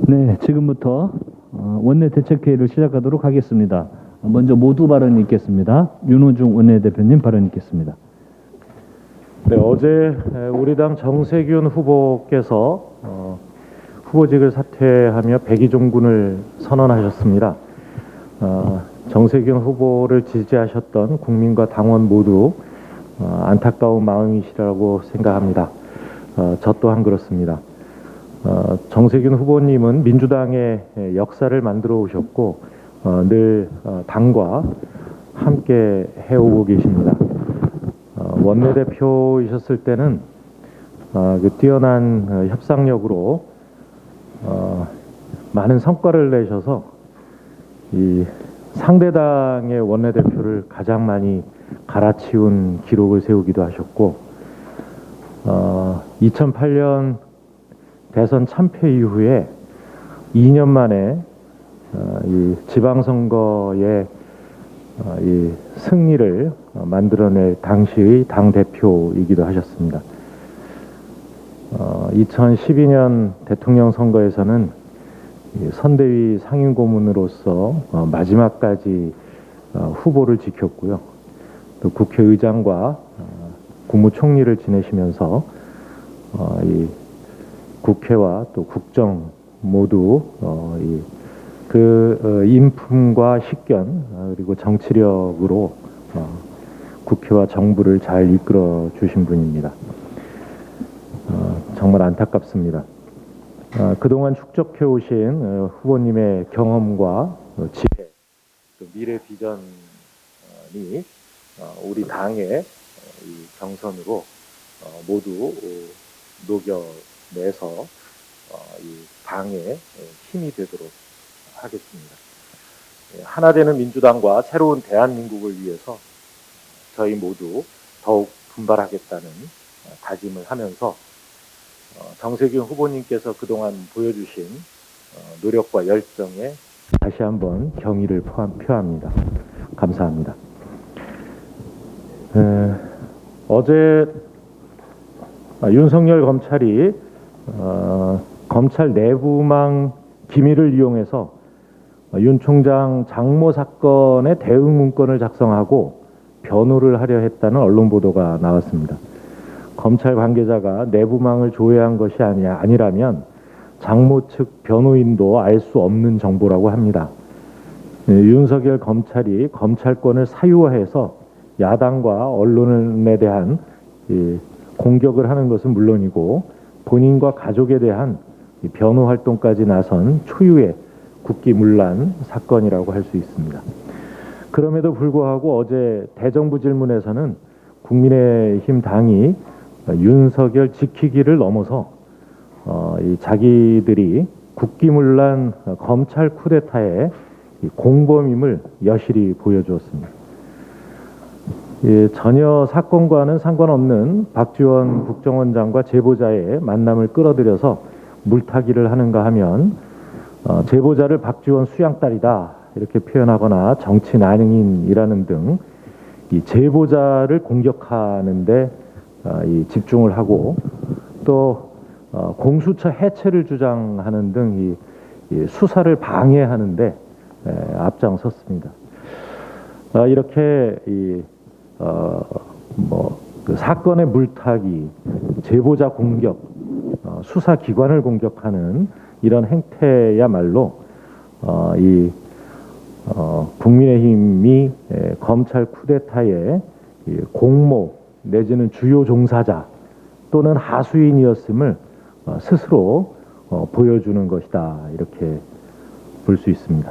네, 지금부터 원내 대책회의를 시작하도록 하겠습니다. 먼저 모두 발언이 있겠습니다. 윤호중 원내대표님 발언이 있겠습니다. 네, 어제 우리 당 정세균 후보께서 후보직을 사퇴하며 백의종군을 선언하셨습니다. 정세균 후보를 지지하셨던 국민과 당원 모두 안타까운 마음이시라고 생각합니다. 저 또한 그렇습니다. 정세균 후보님은 민주당의 역사를 만들어 오셨고 늘 당과 함께 해오고 계십니다. 원내대표이셨을 때는 그 뛰어난 협상력으로 많은 성과를 내셔서 이 상대당의 원내대표를 가장 많이 갈아치운 기록을 세우기도 하셨고 2008년 대선 참패 이후에 2년 만에 이 지방선거의 이 승리를 만들어낼 당시의 당대표이기도 하셨습니다. 2012년 대통령 선거에서는 선대위 상임고문으로서 마지막까지 후보를 지켰고요. 또 국회의장과 국무총리를 지내시면서 이 국회와 또 국정 모두 그 인품과 식견 그리고 정치력으로 국회와 정부를 잘 이끌어 주신 분입니다. 정말 안타깝습니다. 그동안 축적해 오신 후보님의 경험과 지혜, 또 미래 비전이 우리 당의 이 경선으로 모두 녹여내서 이 당의 힘이 되도록 하겠습니다. 하나 되는 민주당과 새로운 대한민국을 위해서 저희 모두 더욱 분발하겠다는 다짐을 하면서 정세균 후보님께서 그동안 보여주신 노력과 열정에 다시 한번 경의를 표합니다. 감사합니다. 어제 윤석열 검찰이 검찰 내부망 기밀을 이용해서 윤 총장 장모 사건의 대응 문건을 작성하고 변호를 하려 했다는 언론 보도가 나왔습니다. 검찰 관계자가 내부망을 조회한 것이 아니라면 장모 측 변호인도 알 수 없는 정보라고 합니다. 윤석열 검찰이 검찰권을 사유화해서 야당과 언론에 대한 공격을 하는 것은 물론이고 본인과 가족에 대한 변호 활동까지 나선 초유의 국기문란 사건이라고 할 수 있습니다. 그럼에도 불구하고 어제 대정부 질문에서는 국민의힘 당이 윤석열 지키기를 넘어서 자기들이 국기문란 검찰 쿠데타의 공범임을 여실히 보여주었습니다. 전혀 사건과는 상관없는 박지원 국정원장과 제보자의 만남을 끌어들여서 물타기를 하는가 하면 제보자를 박지원 수양딸이다 이렇게 표현하거나 정치 난행인이라는 등 이 제보자를 공격하는데 집중을 하고 또 공수처 해체를 주장하는 등 이 수사를 방해하는데 앞장섰습니다. 이렇게 그 사건의 물타기, 제보자 공격, 수사기관을 공격하는 이런 행태야말로 국민의힘이 검찰 쿠데타의 공모 내지는 주요 종사자 또는 하수인이었음을 스스로 보여주는 것이다 이렇게 볼 수 있습니다.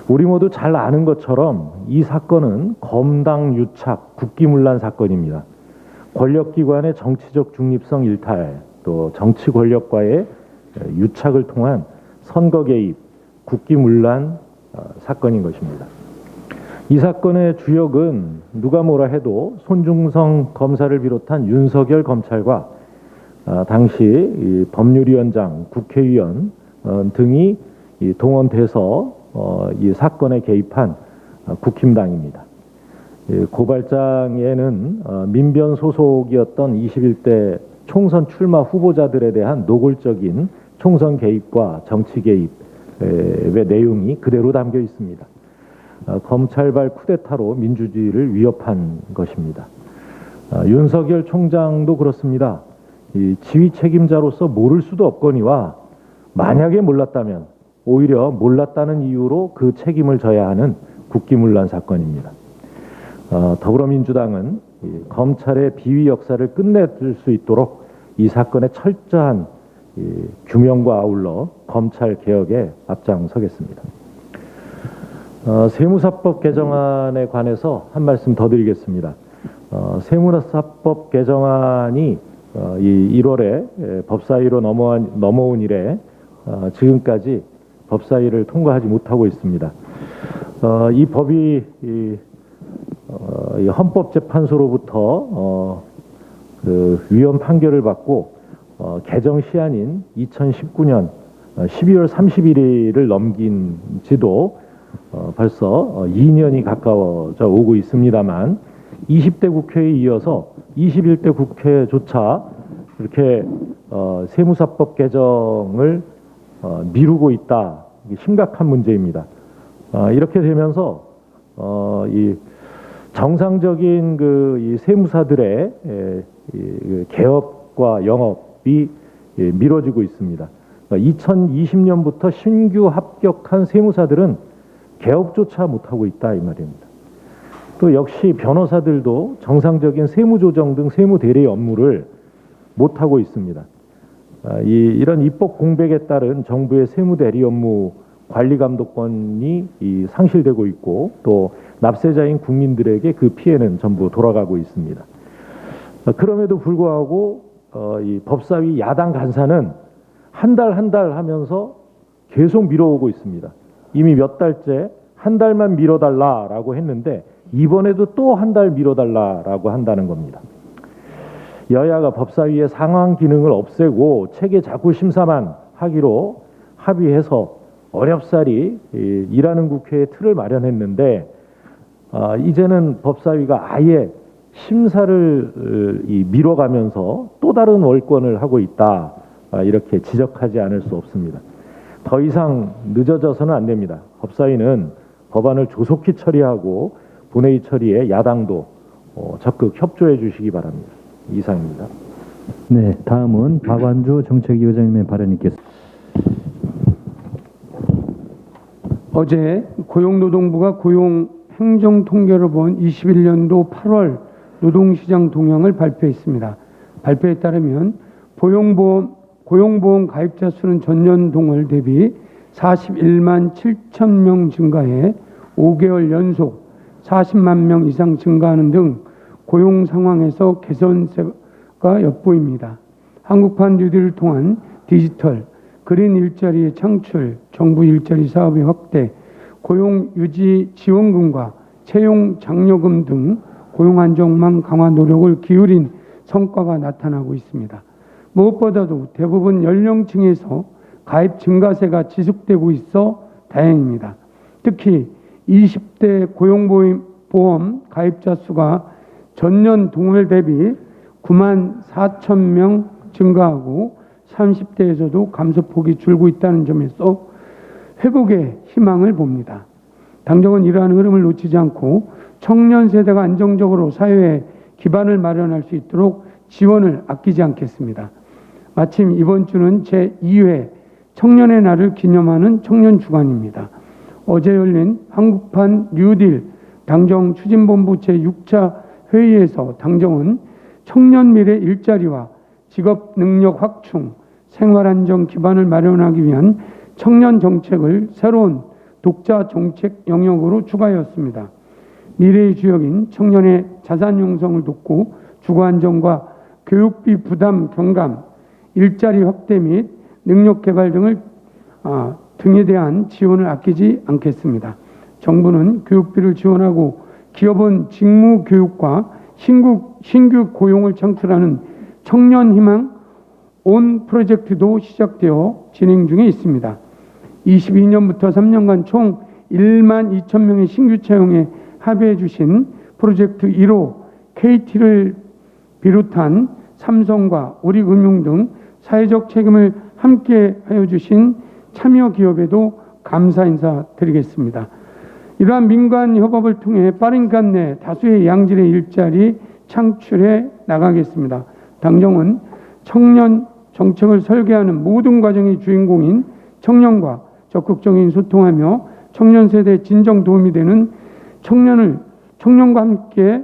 우리 모두 잘 아는 것처럼 이 사건은 검당 유착, 국기문란 사건입니다. 권력기관의 정치적 중립성 일탈, 또 정치 권력과의 유착을 통한 선거 개입, 국기문란 사건인 것입니다. 이 사건의 주역은 누가 뭐라 해도 손중성 검사를 비롯한 윤석열 검찰과 당시 이 법률위원장, 국회의원 등이 이 동원돼서 이 사건에 개입한 국힘당입니다. 고발장에는 민변 소속이었던 21대 총선 출마 후보자들에 대한 노골적인 총선 개입과 정치 개입의 내용이 그대로 담겨 있습니다. 검찰발 쿠데타로 민주주의를 위협한 것입니다. 윤석열 총장도 그렇습니다. 이 지휘 책임자로서 모를 수도 없거니와 만약에 몰랐다면 오히려 몰랐다는 이유로 그 책임을 져야 하는 국기문란 사건입니다. 더불어민주당은 검찰의 비위 역사를 끝내줄 수 있도록 이 사건의 철저한 규명과 아울러 검찰 개혁에 앞장서겠습니다. 세무사법 개정안에 관해서 한 말씀 더 드리겠습니다. 세무사법 개정안이 이 1월에 법사위로 넘어온 이래 지금까지 법사위를 통과하지 못하고 있습니다. 이 법이 헌법재판소로부터 그 위헌 판결을 받고 개정 시한인 2019년 12월 31일을 넘긴 지도 벌써 2년이 가까워져 오고 있습니다만 20대 국회에 이어서 21대 국회조차 이렇게 세무사법 개정을 미루고 있다. 이게 심각한 문제입니다. 이렇게 되면서 이 정상적인 이 세무사들의 개업과 영업이 미뤄지고 있습니다. 2020년부터 신규 합격한 세무사들은 개업조차 못하고 있다 이 말입니다. 또 역시 변호사들도 정상적인 세무조정 등 세무대리 업무를 못하고 있습니다. 이런 입법 공백에 따른 정부의 세무대리 업무 관리 감독권이 상실되고 있고 또 납세자인 국민들에게 그 피해는 전부 돌아가고 있습니다. 그럼에도 불구하고 이 법사위 야당 간사는 한 달 하면서 계속 미뤄오고 있습니다. 이미 몇 달째 한 달만 미뤄달라라고 했는데 이번에도 또 한 달 미뤄달라라고 한다는 겁니다. 여야가 법사위의 상황 기능을 없애고 체계 자구 심사만 하기로 합의해서 어렵사리 일하는 국회의 틀을 마련했는데 이제는 법사위가 아예 심사를 미뤄가면서 또 다른 월권을 하고 있다 이렇게 지적하지 않을 수 없습니다. 더 이상 늦어져서는 안 됩니다. 법사위는 법안을 조속히 처리하고 본회의 처리에 야당도 적극 협조해 주시기 바랍니다. 이상입니다. 네, 다음은 박완주 정책위원장님의 발언이 있겠습니다. 어제 고용노동부가 고용행정통계를 본 21년도 8월 노동시장 동향을 발표했습니다. 발표에 따르면 고용보험 가입자 수는 전년 동월 대비 41만 7천 명 증가해 5개월 연속 40만 명 이상 증가하는 등 고용 상황에서 개선세가 엿보입니다. 한국판 뉴딜을 통한 디지털, 그린 일자리의 창출, 정부 일자리 사업의 확대, 고용 유지 지원금과 채용 장려금 등 고용 안정망 강화 노력을 기울인 성과가 나타나고 있습니다. 무엇보다도 대부분 연령층에서 가입 증가세가 지속되고 있어 다행입니다. 특히 20대 고용보험 가입자 수가 전년 동월 대비 9만 4천 명 증가하고 30대에서도 감소폭이 줄고 있다는 점에서 회복의 희망을 봅니다. 당정은 이러한 흐름을 놓치지 않고 청년 세대가 안정적으로 사회에 기반을 마련할 수 있도록 지원을 아끼지 않겠습니다. 마침 이번 주는 제2회 청년의 날을 기념하는 청년 주간입니다. 어제 열린 한국판 뉴딜 당정 추진본부 제6차 회의에서 당정은 청년 미래 일자리와 직업 능력 확충, 생활 안정 기반을 마련하기 위한 청년 정책을 새로운 독자 정책 영역으로 추가하였습니다. 미래의 주역인 청년의 자산 형성을 돕고 주거 안정과 교육비 부담 경감, 일자리 확대 및 능력 개발 등에 대한 지원을 아끼지 않겠습니다. 정부는 교육비를 지원하고 기업은 직무 교육과 신규 고용을 창출하는 청년 희망 온 프로젝트도 시작되어 진행 중에 있습니다. 22년부터 3년간 총 1만 2천 명의 신규 채용에 합의해 주신 프로젝트 1호 KT를 비롯한 삼성과 우리금융 등 사회적 책임을 함께 하여 주신 참여 기업에도 감사 인사 드리겠습니다. 이러한 민관 협업을 통해 빠른 기간 내 다수의 양질의 일자리 창출해 나가겠습니다. 당정은 청년 정책을 설계하는 모든 과정의 주인공인 청년과 적극적인 소통하며 청년 세대에 진정 도움이 되는 청년과 함께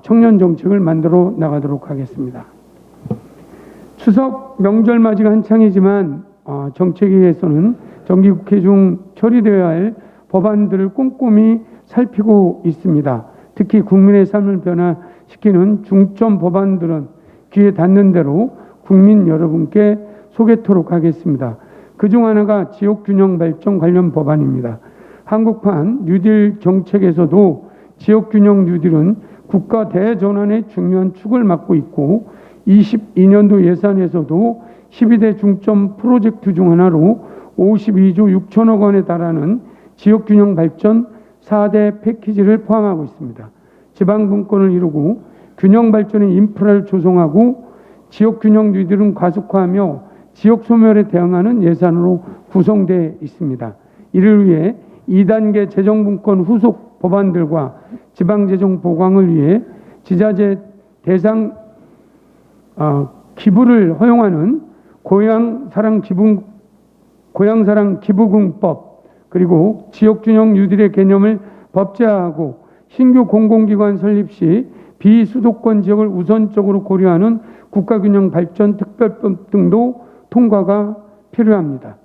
청년 정책을 만들어 나가도록 하겠습니다. 추석 명절 맞이가 한창이지만 정책위에서는 정기국회 중 처리되어야 할 법안들을 꼼꼼히 살피고 있습니다. 특히 국민의 삶을 변화시키는 중점 법안들은 귀에 닿는 대로 국민 여러분께 소개토록 하겠습니다. 그중 하나가 지역균형 발전 관련 법안입니다. 한국판 뉴딜 정책에서도 지역균형 뉴딜은 국가 대전환의 중요한 축을 맡고 있고 22년도 예산에서도 12대 중점 프로젝트 중 하나로 52조 6천억 원에 달하는 지역균형 발전 4대 패키지를 포함하고 있습니다. 지방분권을 이루고 균형 발전의 인프라를 조성하고 지역균형 뉴딜은 가속화하며 지역 소멸에 대응하는 예산으로 구성되어 있습니다. 이를 위해 2단계 재정분권 후속 법안들과 지방재정 보강을 위해 지자재 대상 기부를 허용하는 고향사랑 기부금법 그리고 지역균형 뉴딜의 개념을 법제화하고 신규 공공기관 설립 시 비수도권 지역을 우선적으로 고려하는 국가균형 발전 특별법 등도 통과가 필요합니다.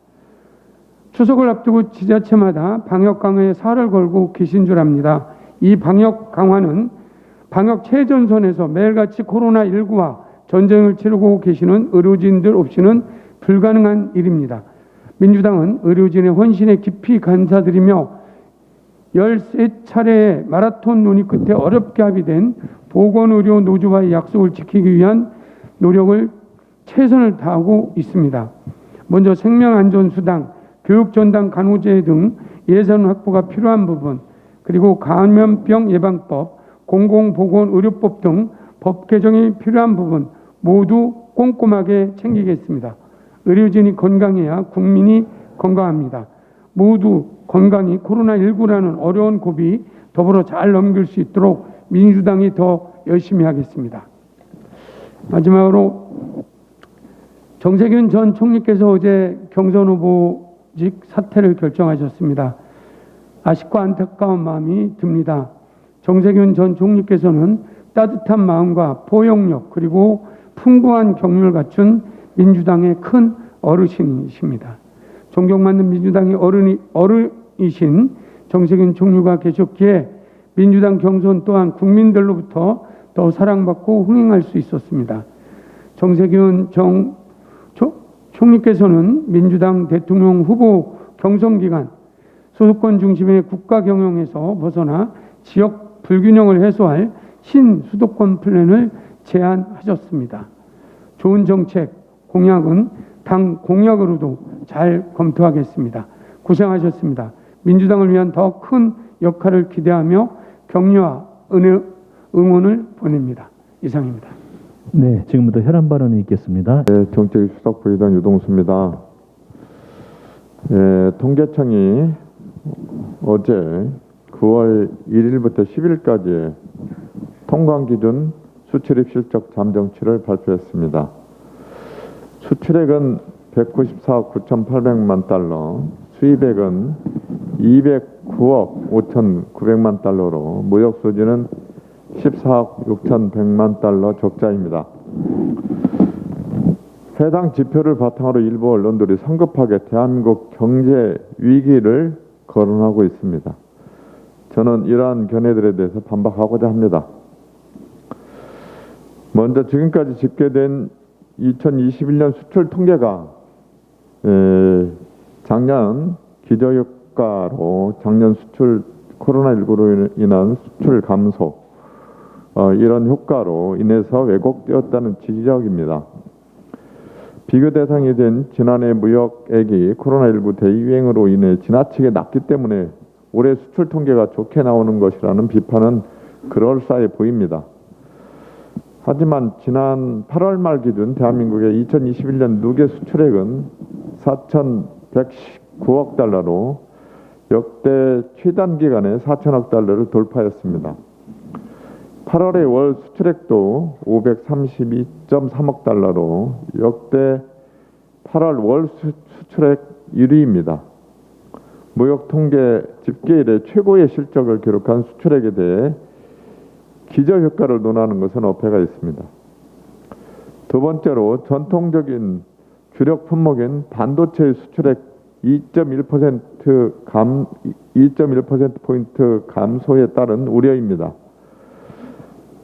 추석을 앞두고 지자체마다 방역 강화에 살을 걸고 계신 줄 압니다. 이 방역 강화는 방역 최전선에서 매일같이 코로나19와 전쟁을 치르고 계시는 의료진들 없이는 불가능한 일입니다. 민주당은 의료진의 헌신에 깊이 감사드리며 13차례의 마라톤 논의 끝에 어렵게 합의된 보건의료 노조와의 약속을 지키기 위한 노력을 최선을 다하고 있습니다. 먼저 생명안전수당, 교육전담 간호제 등 예산 확보가 필요한 부분, 그리고 감염병 예방법, 공공보건의료법 등 법 개정이 필요한 부분 모두 꼼꼼하게 챙기겠습니다. 의료진이 건강해야 국민이 건강합니다. 모두 건강이 코로나19라는 어려운 고비 더불어 잘 넘길 수 있도록 민주당이 더 열심히 하겠습니다. 마지막으로 정세균 전 총리께서 어제 경선 후보직 사퇴를 결정하셨습니다. 아쉽고 안타까운 마음이 듭니다. 정세균 전 총리께서는 따뜻한 마음과 포용력 그리고 풍부한 경륜을 갖춘 민주당의 큰 어르신이십니다. 존경받는 민주당의 어른이신 정세균 총리가 계셨기에 민주당 경선 또한 국민들로부터 더 사랑받고 흥행할 수 있었습니다. 정세균 총리께서는 민주당 대통령 후보 경선 기간 소수권 중심의 국가 경영에서 벗어나 지역 불균형을 해소할 신수도권 플랜을 제안하셨습니다. 좋은 정책, 공약은 당 공약으로도 잘 검토하겠습니다. 고생하셨습니다. 민주당을 위한 더 큰 역할을 기대하며 격려와 응원을 보냅니다. 이상입니다. 네, 지금부터 혈안 발언이 있겠습니다. 네, 정책위 수석부의장 유동수입니다. 통계청이 어제 9월 1일부터 10일까지 통관기준 수출입 실적 잠정치를 발표했습니다. 수출액은 194억 9,800만 달러, 수입액은 209억 5,900만 달러로 무역 수지는 14억 6,100만 달러 적자입니다. 해당 지표를 바탕으로 일부 언론들이 성급하게 대한민국 경제 위기를 거론하고 있습니다. 저는 이러한 견해들에 대해서 반박하고자 합니다. 먼저 지금까지 집계된 2021년 수출 통계가 작년 기저효과로 작년 수출 코로나19로 인한 수출 감소 이런 효과로 인해서 왜곡되었다는 지적입니다. 비교 대상이 된 지난해 무역액이 코로나19 대유행으로 인해 지나치게 낮기 때문에 올해 수출 통계가 좋게 나오는 것이라는 비판은 그럴싸해 보입니다. 하지만 지난 8월 말 기준 대한민국의 2021년 누계 수출액은 4,119억 달러로 역대 최단 기간에 4천억 달러를 돌파했습니다. 8월의 월 수출액도 532.3억 달러로 역대 8월 월 수출액 1위입니다. 무역 통계 집계 이래 최고의 실적을 기록한 수출액에 대해 기저효과를 논하는 것은 어폐가 있습니다. 두 번째로 전통적인 주력 품목인 반도체의 수출액 2.1%포인트 감소에 따른 우려입니다.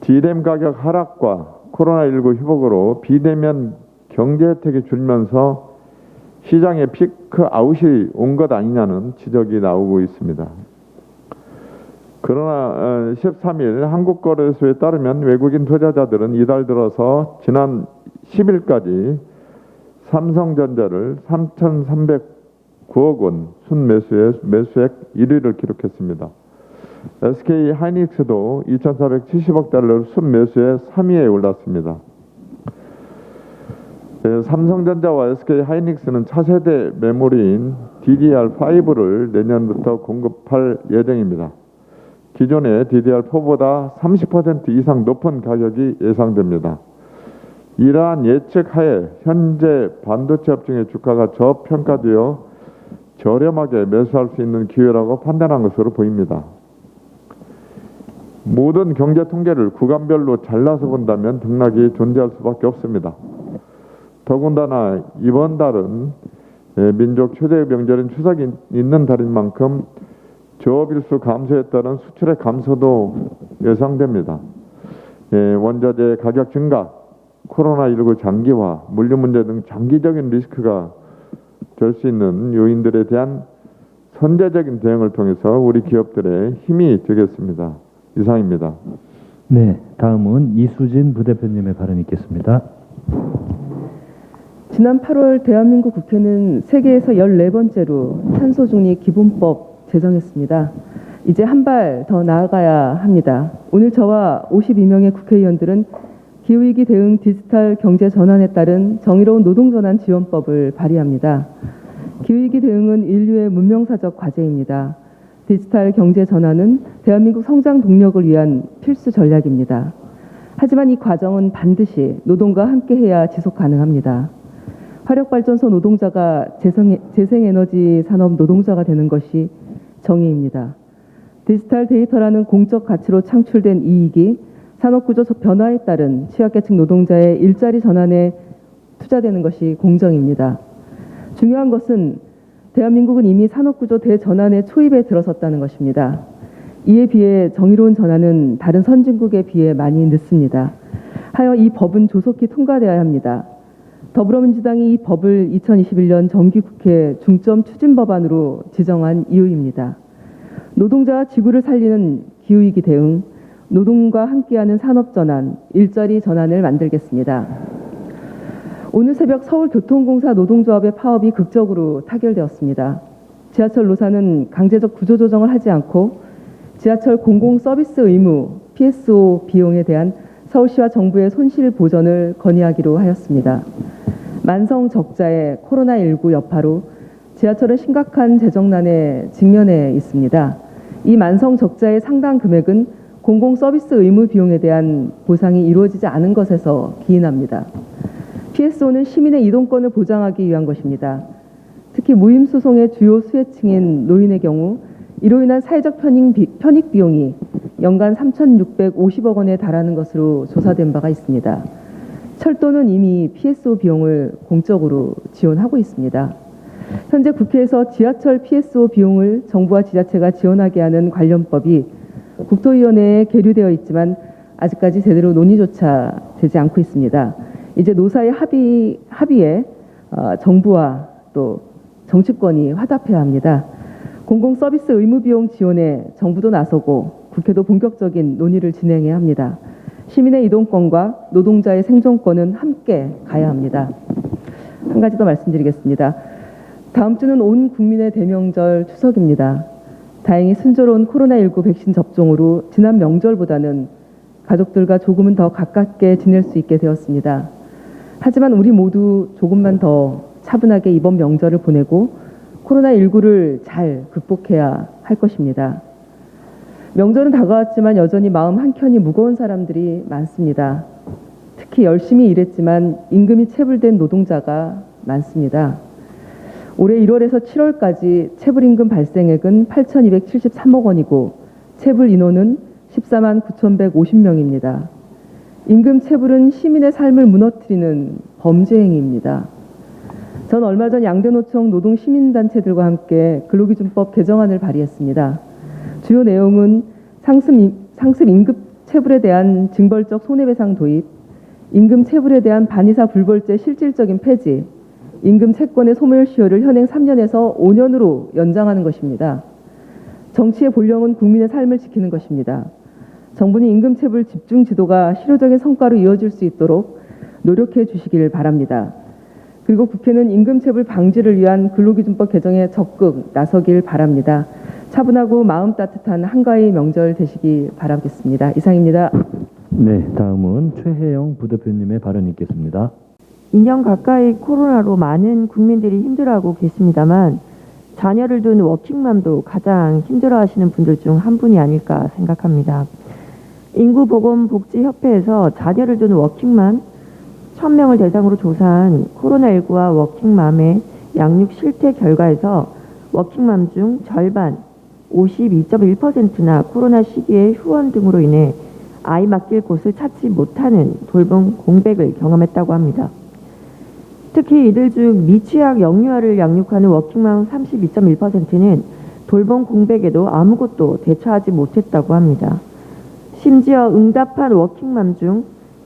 D램 가격 하락과 코로나19 회복으로 비대면 경제 혜택이 줄면서 시장의 피크 아웃이 온 것 아니냐는 지적이 나오고 있습니다. 그러나 13일 한국거래소에 따르면 외국인 투자자들은 이달 들어서 지난 10일까지 삼성전자를 3,309억 원 순매수액 1위를 기록했습니다. SK 하이닉스도 2,470억 달러를 순매수해 3위에 올랐습니다. 삼성전자와 SK 하이닉스는 차세대 메모리인 DDR5를 내년부터 공급할 예정입니다. 기존의 DDR4보다 30% 이상 높은 가격이 예상됩니다. 이러한 예측 하에 현재 반도체 업종의 주가가 저평가되어 저렴하게 매수할 수 있는 기회라고 판단한 것으로 보입니다. 모든 경제 통계를 구간별로 잘라서 본다면 등락이 존재할 수밖에 없습니다. 더군다나 이번 달은 민족 최대의 명절인 추석이 있는 달인 만큼 조업일수 감소에 따른 수출의 감소도 예상됩니다. 원자재 가격 증가, 코로나19 장기화, 물류 문제 등 장기적인 리스크가 될 수 있는 요인들에 대한 선제적인 대응을 통해서 우리 기업들의 힘이 되겠습니다. 이상입니다. 네, 다음은 이수진 부대표님의 발언이 있겠습니다. 지난 8월 대한민국 국회는 세계에서 14번째로 탄소중립 기본법 제정했습니다. 이제 한 발 더 나아가야 합니다. 오늘 저와 52명의 국회의원들은 기후위기 대응 디지털 경제 전환에 따른 정의로운 노동전환 지원법을 발의합니다. 기후위기 대응은 인류의 문명사적 과제입니다. 디지털 경제 전환은 대한민국 성장 동력을 위한 필수 전략입니다. 하지만 이 과정은 반드시 노동과 함께해야 지속 가능합니다. 화력발전소 노동자가 재생에너지 산업 노동자가 되는 것이 정의입니다. 디지털 데이터라는 공적 가치로 창출된 이익이 산업구조 변화에 따른 취약계층 노동자의 일자리 전환에 투자되는 것이 공정입니다. 중요한 것은 대한민국은 이미 산업구조 대전환의 초입에 들어섰다는 것입니다. 이에 비해 정의로운 전환은 다른 선진국에 비해 많이 늦습니다. 하여 이 법은 조속히 통과되어야 합니다. 더불어민주당이 이 법을 2021년 정기국회 중점 추진법안으로 지정한 이유입니다. 노동자와 지구를 살리는 기후위기 대응, 노동과 함께하는 산업전환, 일자리 전환을 만들겠습니다. 오늘 새벽 서울교통공사 노동조합의 파업이 극적으로 타결되었습니다. 지하철 노사는 강제적 구조조정을 하지 않고 지하철 공공서비스 의무 PSO 비용에 대한 서울시와 정부의 손실 보전을 건의하기로 하였습니다. 만성 적자의 코로나19 여파로 지하철은 심각한 재정난에 직면해 있습니다. 이 만성 적자의 상당 금액은 공공서비스 의무 비용에 대한 보상이 이루어지지 않은 것에서 기인합니다. PSO는 시민의 이동권을 보장하기 위한 것입니다. 특히 무임소송의 주요 수혜층인 노인의 경우 이로 인한 사회적 편익 비용이 연간 3,650억 원에 달하는 것으로 조사된 바가 있습니다. 철도는 이미 PSO 비용을 공적으로 지원하고 있습니다. 현재 국회에서 지하철 PSO 비용을 정부와 지자체가 지원하게 하는 관련법이 국토위원회에 계류되어 있지만 아직까지 제대로 논의조차 되지 않고 있습니다. 이제 노사의 합의에 정부와 또 정치권이 화답해야 합니다. 공공서비스 의무비용 지원에 정부도 나서고 국회도 본격적인 논의를 진행해야 합니다. 시민의 이동권과 노동자의 생존권은 함께 가야 합니다. 한 가지 더 말씀드리겠습니다. 다음 주는 온 국민의 대명절 추석입니다. 다행히 순조로운 코로나19 백신 접종으로 지난 명절보다는 가족들과 조금은 더 가깝게 지낼 수 있게 되었습니다. 하지만 우리 모두 조금만 더 차분하게 이번 명절을 보내고 코로나19를 잘 극복해야 할 것입니다. 명절은 다가왔지만 여전히 마음 한켠이 무거운 사람들이 많습니다. 특히 열심히 일했지만 임금이 체불된 노동자가 많습니다. 올해 1월에서 7월까지 체불임금 발생액은 8,273억 원이고 체불 인원은 14만 9,150명입니다. 임금 체불은 시민의 삶을 무너뜨리는 범죄 행위입니다. 전 얼마 전 양대노총 노동시민단체들과 함께 근로기준법 개정안을 발의했습니다. 주요 내용은 상습 임금 체불에 대한 징벌적 손해배상 도입, 임금 체불에 대한 반의사 불벌죄 실질적인 폐지, 임금 채권의 소멸시효를 현행 3년에서 5년으로 연장하는 것입니다. 정치의 본령은 국민의 삶을 지키는 것입니다. 정부는 임금 체불 집중 지도가 실효적인 성과로 이어질 수 있도록 노력해 주시길 바랍니다. 그리고 국회는 임금 체불 방지를 위한 근로기준법 개정에 적극 나서길 바랍니다. 차분하고 마음 따뜻한 한가위 명절 되시기 바라겠습니다. 이상입니다. 네, 다음은 최혜영 부대표님의 발언이 있겠습니다. 2년 가까이 코로나로 많은 국민들이 힘들어하고 계십니다만 자녀를 둔 워킹맘도 가장 힘들어하시는 분들 중 한 분이 아닐까 생각합니다. 인구보건복지협회에서 자녀를 둔 워킹맘 1,000명을 대상으로 조사한 코로나19와 워킹맘의 양육 실태 결과에서 워킹맘 중 절반 52.1%나 코로나 시기에 휴원 등으로 인해 아이 맡길 곳을 찾지 못하는 돌봄 공백을 경험했다고 합니다. 특히 이들 중 미취학 영유아를 양육하는 워킹맘 32.1%는 돌봄 공백에도 아무것도 대처하지 못했다고 합니다. 심지어 응답한 워킹맘 중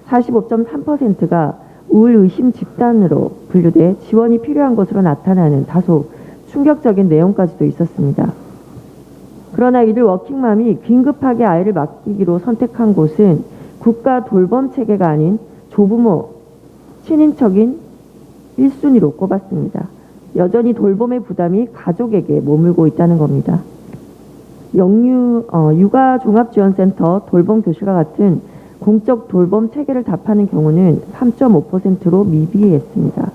45.3%가 우울 의심 집단으로 분류돼 지원이 필요한 것으로 나타나는 다소 충격적인 내용까지도 있었습니다. 그러나 이들 워킹맘이 긴급하게 아이를 맡기기로 선택한 곳은 국가 돌봄 체계가 아닌 조부모, 친인척인 1순위로 꼽았습니다. 여전히 돌봄의 부담이 가족에게 머물고 있다는 겁니다. 육아종합지원센터 돌봄교실과 같은 공적 돌봄 체계를 답하는 경우는 3.5%로 미비했습니다.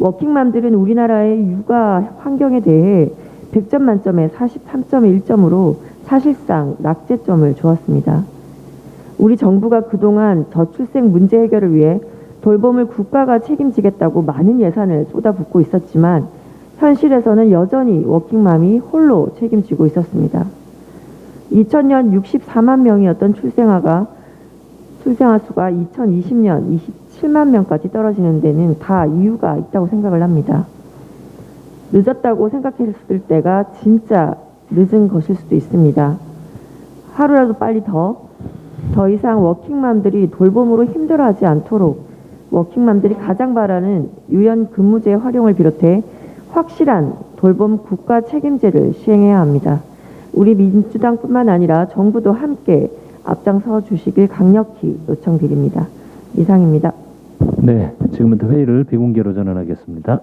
워킹맘들은 우리나라의 육아 환경에 대해 100점 만점에 43.1점으로 사실상 낙제점을 주었습니다. 우리 정부가 그동안 저출생 문제 해결을 위해 돌봄을 국가가 책임지겠다고 많은 예산을 쏟아붓고 있었지만 현실에서는 여전히 워킹맘이 홀로 책임지고 있었습니다. 2000년 64만 명이었던 출생아 수가 2020년 27만 명까지 떨어지는 데는 다 이유가 있다고 생각을 합니다. 늦었다고 생각했을 때가 진짜 늦은 것일 수도 있습니다. 하루라도 빨리 더 이상 워킹맘들이 돌봄으로 힘들어하지 않도록 워킹맘들이 가장 바라는 유연 근무제 활용을 비롯해 확실한 돌봄 국가 책임제를 시행해야 합니다. 우리 민주당뿐만 아니라 정부도 함께 앞장서 주시길 강력히 요청드립니다. 이상입니다. 네, 지금부터 회의를 비공개로 전환하겠습니다.